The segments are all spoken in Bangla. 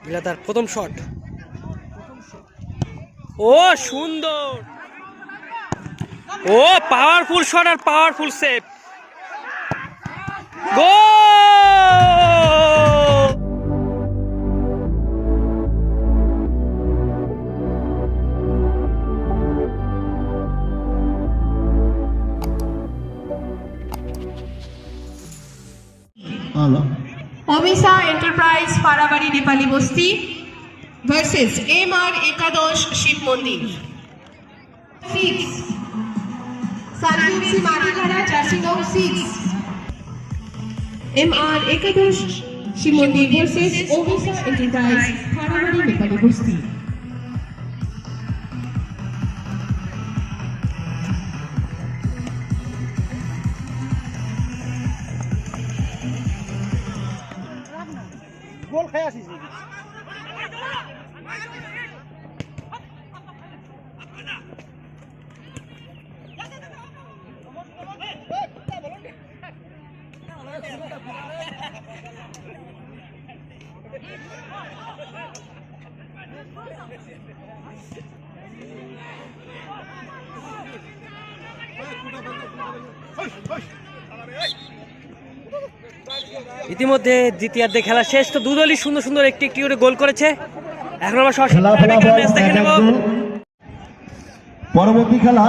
ইলাদার প্রথম শট। ও সুন্দর, ও পাওয়ারফুল শট আর পাওয়ারফুল সেভ। গোল! অমিশা এন্টারপ্রাইজ পারাবাড়ি নেপালি বস্তি ভার্সেস MR একাদশ শিব মন্দির। জার্সি নং 6 MR একাদশ শিব মন্দির ভার্সেস অমিশা এন্টারপ্রাইজ পারাবাড়ি নেপালি বস্তি। গোল খাই আসিস নাকি? ইতিমধ্যে দ্বিতীয়ার্ধে খেলা শেষ, তো দুদলই সুন্দর সুন্দর একটি একটি করে গোল করেছে। এখন আমরা ম্যাচ দেখে নেব। পরবর্তী খেলা।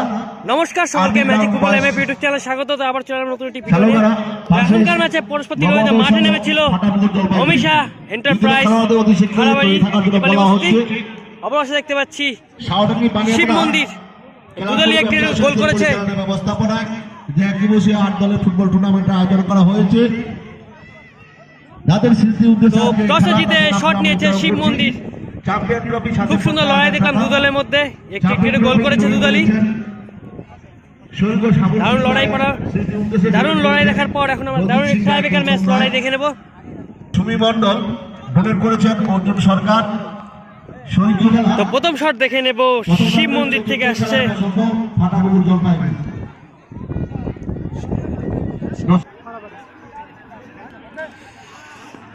নমস্কার সকলকে, ম্যাজিক ফুটবল এমএফ ইউটিউব চ্যানেলে স্বাগত। তো আবার চললাম নতুন একটি ভিডিও নিয়ে। এখনকার ম্যাচে পরস্পর বিরোধিতা মাঠে নেমেছিল অমিশা এন্টারপ্রাইজ পারাবাড়ি নেপালি বস্তি। অবশ্য দেখতে পাচ্ছি শিব মন্দির দুদলই একটি গোল করেছে। ব্যবস্থাপনায় যে একদিবসীয় 8 দলের ফুটবল টুর্নামেন্টের আয়োজন করা হয়েছে, যাদের স্মৃতি উদ্দেশ্যে টসে জিতে শট নিয়েছে শিব মন্দির। খুব সুন্দর লড়াই দেখলাম দুদলের মধ্যে, একটি একটি গোল করেছে দুদলই। দারুণ লড়াই দেখার পর এখন আমরা দারুণ টাই ব্রেকার ম্যাচ লড়াই দেখে নেব। সুমি মণ্ডল ডোনেট করেছেন অর্জুন সরকার। তো প্রথম শট দেখে নেব, শিব মন্দির থেকে আসছে।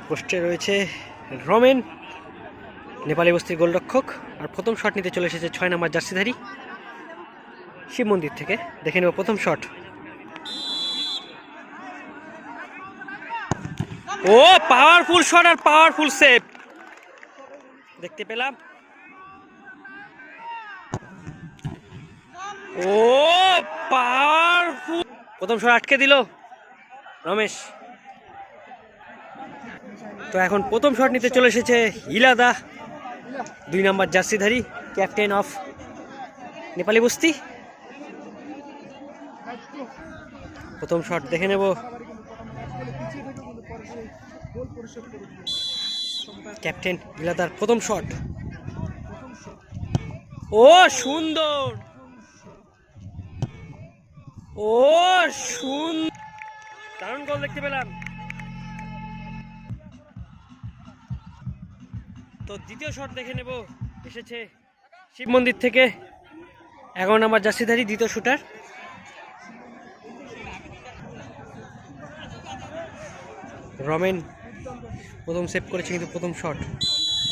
পোস্টে রয়েছে রমেন নেপালি বস্তির গোলরক্ষক, আর প্রথম শট নিতে চলে এসেছে 6 নম্বর জার্সিধারী শিব মন্দির থেকে। দেখে নেব প্রথম শট। ও পাওয়ারফুল শট আর পাওয়ারফুল সেভ দেখতে পেলাম। ও পাওয়ারফুল, প্রথম শট আটকে দিল রমেশ। তো এখন প্রথম শট নিতে চলে এসেছে ইলাদা 2 নম্বর জার্সিধারী, ক্যাপ্টেন অফ নেপালি বস্তি। প্রথম শট দেখে নেব। ক্যাপ্টেন ইলাদার প্রথম শট। ও সুন্দর, ও সুন্দর, দারুণ গোল দেখতে পেলাম। তো দ্বিতীয় শট দেখে নেব, এসেছে শিব মন্দির থেকে 11 নম্বর জার্সিধারী দ্বিতীয় শুটার। রমেন প্রথম সেভ করেছে, কিন্তু প্রথম শট,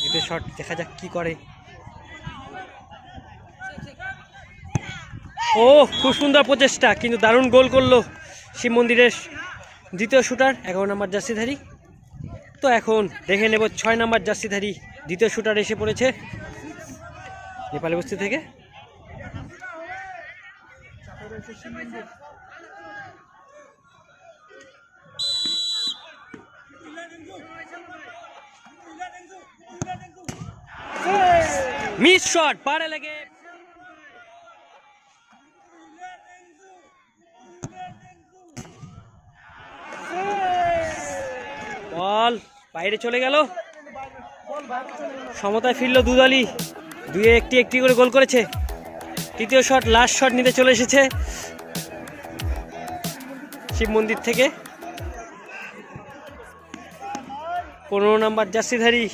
দ্বিতীয় শট দেখা যাক কি করে। ও খুব সুন্দর প্রচেষ্টা, কিন্তু দারুণ গোল করলো শিব মন্দিরের দ্বিতীয় শুটার 11 নম্বর জার্সিধারী। তো এখন দেখে নেব 6 নম্বর জার্সিধারী দ্বিতীয় শুটার এসে পড়েছে নেপালি বস্তি থেকে। মিস শট, পারে লেগে বল বাইরে চলে গেল। সমতায় ফিরল দুদলই, দুয়ে একটি একটি করে গোল করেছে। তৃতীয় শট, লাস্ট শট নিতে চলে এসেছে শিব মন্দির থেকে 15 নম্বর জার্সিধারী।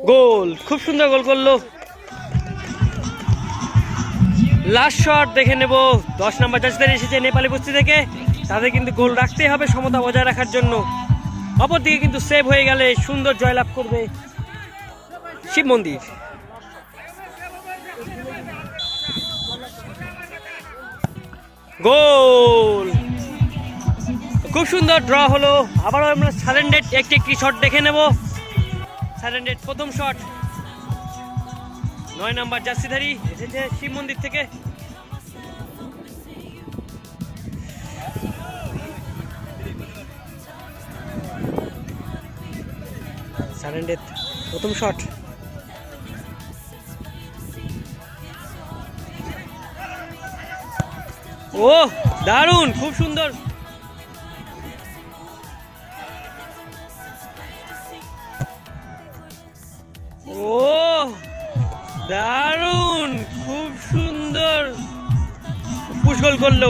গোল, খুব সুন্দর গোল করলো। লাস্ট শট দেখে নেব। 10 নম্বর জার্সিধারী এসেছে নেপালি বস্তি থেকে, তাদের কিন্তু গোল রাখতেই হবে সমতা বজায় রাখার জন্য। অপরদিকে কিন্তু সেভ হয়ে গেলে সুন্দর জয়লাভ করবে শিব মন্দির। গোল, খুব সুন্দর ড্র হলো। আবারও আমরা সারেন্ডেড একটি শট দেখে নেব। সারেন্ডেড প্রথম শট, 9 নম্বর জার্সিধারী এসেছে শিব মন্দির থেকে। সারেন্ডেড প্রথম শট, ও দারুণ, খুব সুন্দর। ও দারুণ, খুব সুন্দর পুশ গোল করলো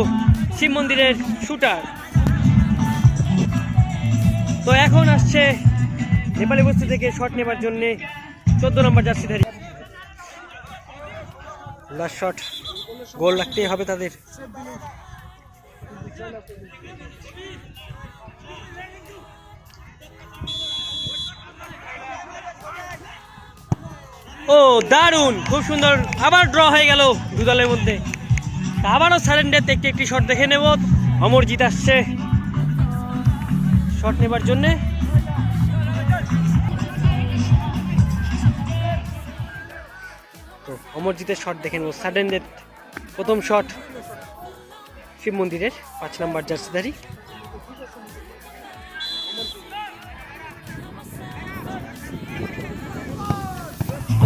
শিব মন্দিরের শুটার। তো এখন আসছে নেপালি বস্তি থেকে শট নেবার জন্য 14 নম্বর জার্সিধারী। লাস্ট শট, গোল রাখতেই হবে তাদের। ও দারুণ, খুব সুন্দর। আবার ড্র হয়ে গেল দু দলের মধ্যে। আবারও সারেন্ডার একটি শট দেখে নেব। অমরজিৎ আসছে শট নেবার জন্য। তো অমরজিতের শট দেখে নেব। সারেন্ডার প্রথম শট শিব মন্দিরের 5 নম্বর জার্সিধারী।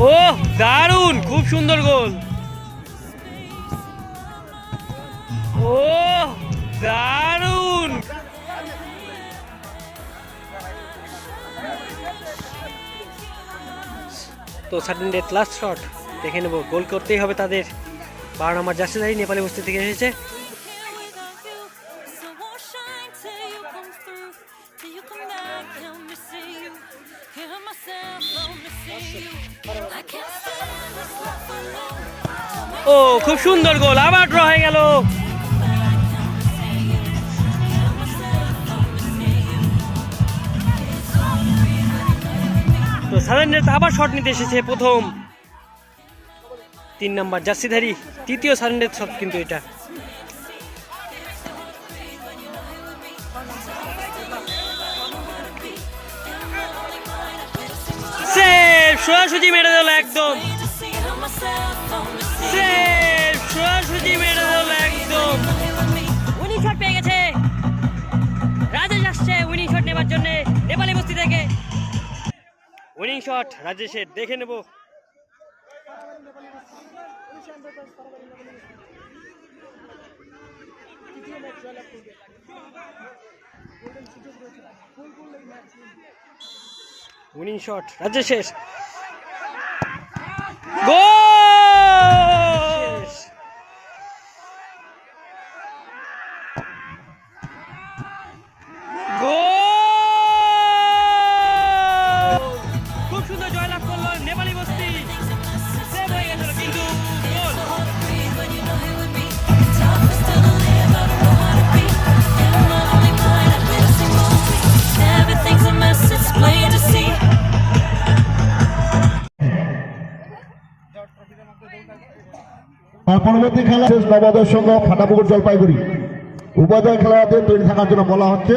ও দারুণ, খুব সুন্দর গোল। ও দারুণ, তো সাডেন ডেথ লাস্ট শট দেখে নেব। গোল করতেই হবে তাদের। 12 নম্বর জার্সিধারী নেপালি বস্তি থেকে এসেছে। ও খুব সুন্দর গোল, আবার ড্র হয়ে গেল। তো সারেন্ডার আবার শট নিতে এসেছে প্রথম 3 নম্বর জার্সিধারী। তৃতীয় সারেন্ডার শট কিন্তু এটা। সেভ, সোজাসুজি মেরে দিল একদম। সেভ, সোজাসুজি মেরে দিল একদম। উইনিং শট পেয়ে গেছে রাজেশ। আসছে উইনিং শট নেবার জন্য নেপালি বস্তি থেকে। উইনিং শট রাজেশের দেখে নেব। উইনিং শট রাজেশের, গোল। গোল, খুব সুন্দর জয়লাভ করলো নেপালি বস্তি। সেভ হয়ে গেছিল কিন্তু গোল। তার পরবর্তী খেলা শেষ নবোদয়ের সঙ্গে ফাটাপুকুর জলপাইগুড়ি। উভয় দল খেলাতে তৈরি থাকার জন্য বলা হচ্ছে।